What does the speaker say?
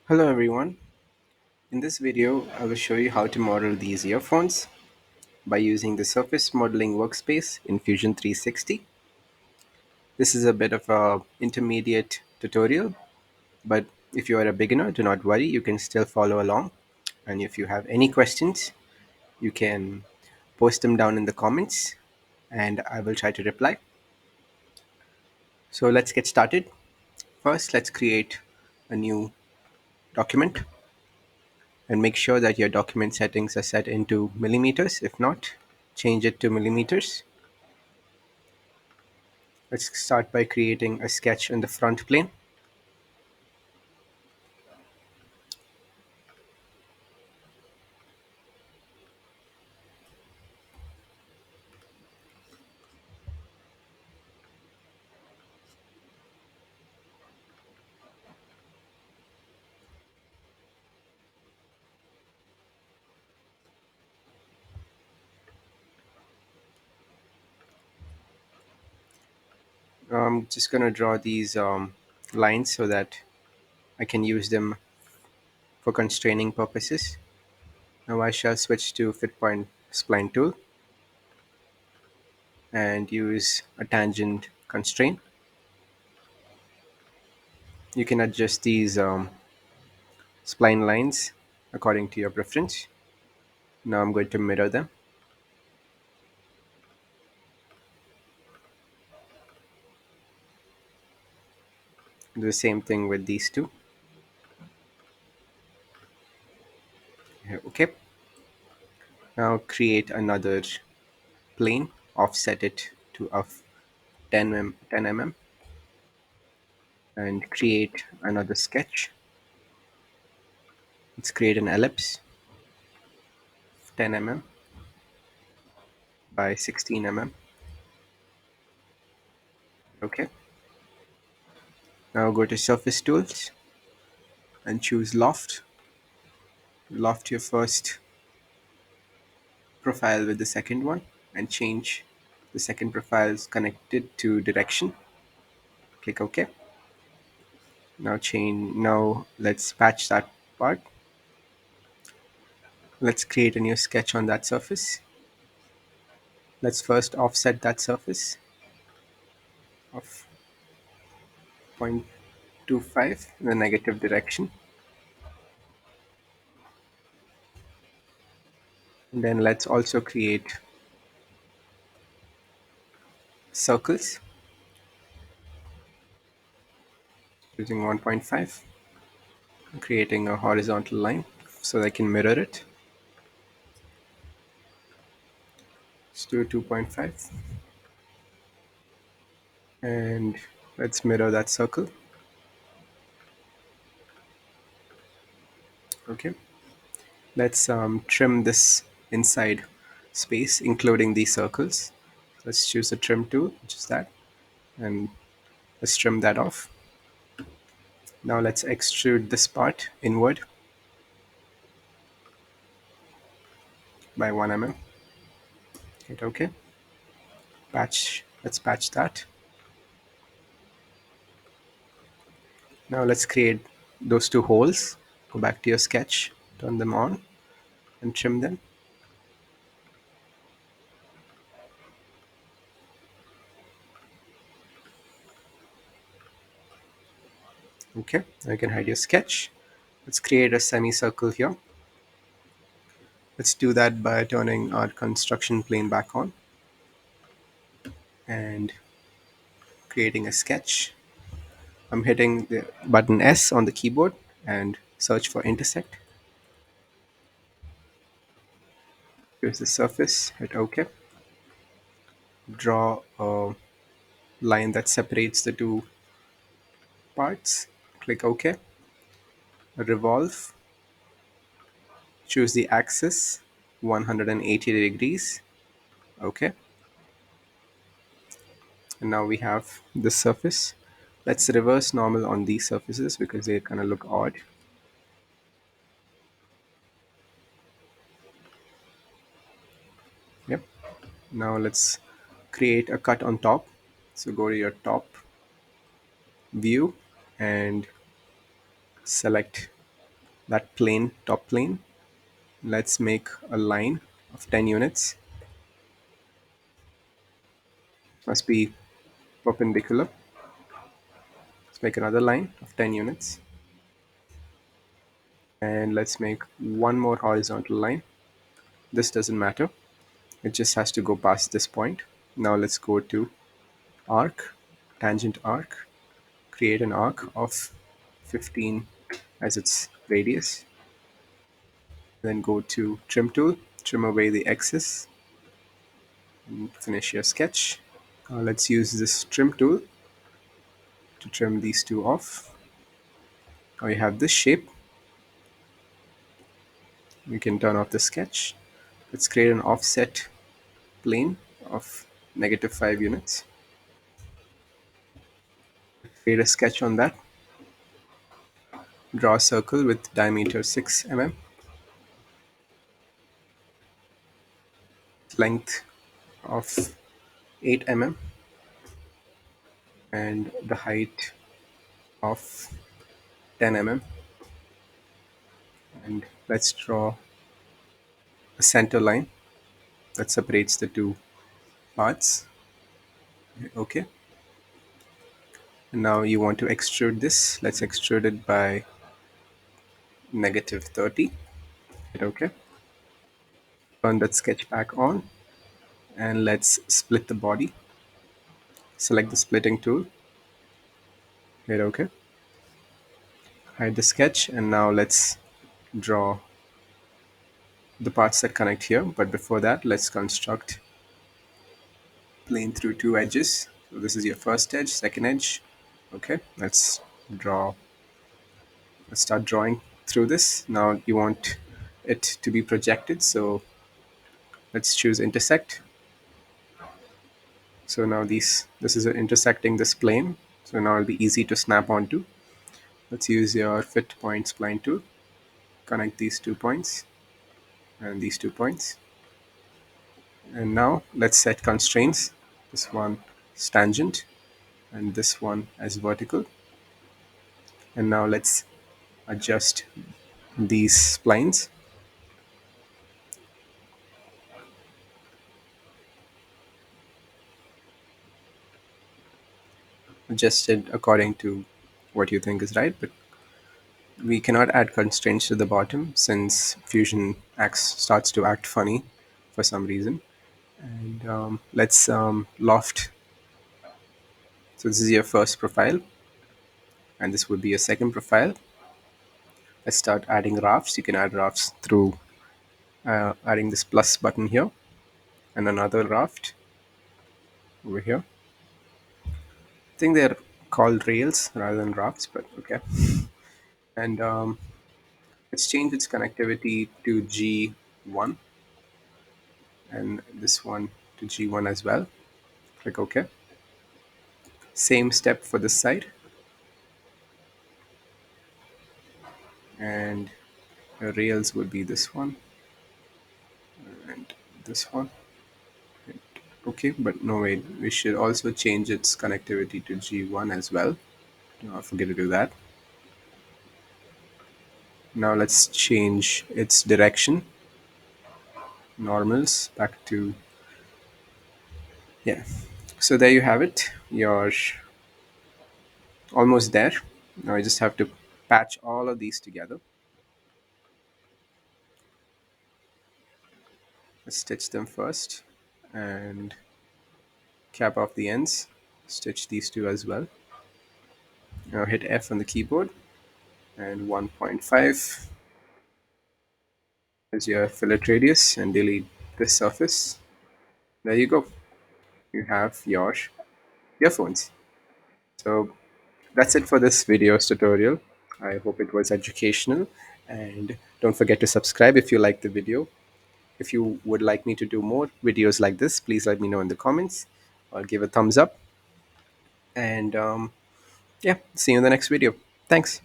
Hello everyone. In this video, I will show you how to model these earphones by using the Surface Modeling Workspace in Fusion 360. This is a bit of a intermediate tutorial, but if you are a beginner, do not worry, you can still follow along. And if you have any questions, you can post them down in the comments and I will try to reply. So let's get started. First, let's create a new document and make sure that your document settings are set into millimeters. If not, change it to millimeters. Let's start by creating a sketch in the front plane. I'm just going to draw these lines so that I can use them for constraining purposes. Now I shall switch to fit point spline tool and use a tangent constraint. You can adjust these spline lines according to your preference. Now I'm going to mirror them. Do the same thing with these two. Okay. Now create another plane, offset it to 10 mm and create another sketch. Let's create an ellipse 10 mm by 16 mm. Okay. Now go to surface tools and choose loft. Loft your first profile with the second one and change the second profiles connected to direction. Click OK. Now let's patch that part. Let's create a new sketch on that surface. Let's first offset that surface of 0.25 in the negative direction. And then let's also create circles using 1.5, creating a horizontal line so I can mirror it. Let's do 2.5 and let's mirror that circle. Okay, let's trim this inside space including these circles. Let's choose the trim tool, which is that, and let's trim that off. Now let's extrude this part inward by 1 mm. Hit OK. Let's patch that. Now let's create those two holes. Go back to your sketch, turn them on and trim them. Okay, now you can hide your sketch. Let's create a semicircle here. Let's do that by turning our construction plane back on and creating a sketch. I'm hitting the button S on the keyboard and search for intersect. Here's the surface, hit OK. Draw a line that separates the two parts, click OK. Revolve, choose the axis 180 degrees. Okay, and now we have this surface. Let's reverse normal on these surfaces because they kind of look odd. Yep. Now let's create a cut on top. So go to your top view and select that plane, top plane. Let's make a line of 10 units. Must be perpendicular. Let's make another line of 10 units. And let's make one more horizontal line. This doesn't matter. It just has to go past this point. Now let's go to arc, tangent arc, create an arc of 15 as its radius. Then go to trim tool, trim away the excess, and finish your sketch. Let's use this trim tool to trim these two off. Now you have this shape. You can turn off the sketch. Let's create an offset plane of -5 units. Create a sketch on that. Draw a circle with diameter 6 mm, length of 8 mm, and the height of 10 mm. And let's draw a center line that separates the two parts. Okay. And now you want to extrude this. Let's extrude it by -30. Okay. Turn that sketch back on and let's split the body. Select the splitting tool. Hit OK. Hide the sketch, and now let's draw the parts that connect here. But before that, let's construct plane through two edges. So this is your first edge, second edge. Okay, draw. Let's start drawing through this. Now you want it to be projected, so let's choose intersect. So now this is intersecting this plane. So now it'll be easy to snap onto. Let's use your fit point spline tool. Connect these 2 points and these 2 points. And now let's set constraints. This one is tangent and this one as vertical. And now let's adjust these splines. Adjust it according to what you think is right, but we cannot add constraints to the bottom since Fusion starts to act funny for some reason. And let's loft. So this is your first profile, and this would be your second profile. Let's start adding rafts. You can add rafts through adding this plus button here, and another raft over here. I think they're called rails rather than rafts, but okay. And let's change its connectivity to G1 and this one to G1 as well. Click OK. Same step for this side. And the rails would be this one and this one. Okay, but no, wait, we should also change its connectivity to G1 as well. Do not forget to do that. Now let's change its direction. Normals back to, yeah. So there you have it. You're almost there. Now I just have to patch all of these together. Let's stitch them first and cap off the ends. Stitch these two as well. Now hit F on the keyboard and 1.5 is your fillet radius and delete this surface. There you go. You have your earphones. So that's it for this video's tutorial. I hope it was educational, and don't forget to subscribe if you liked the video. If you would like me to do more videos like this, please let me know in the comments or give a thumbs up. And yeah, see you in the next video. Thanks.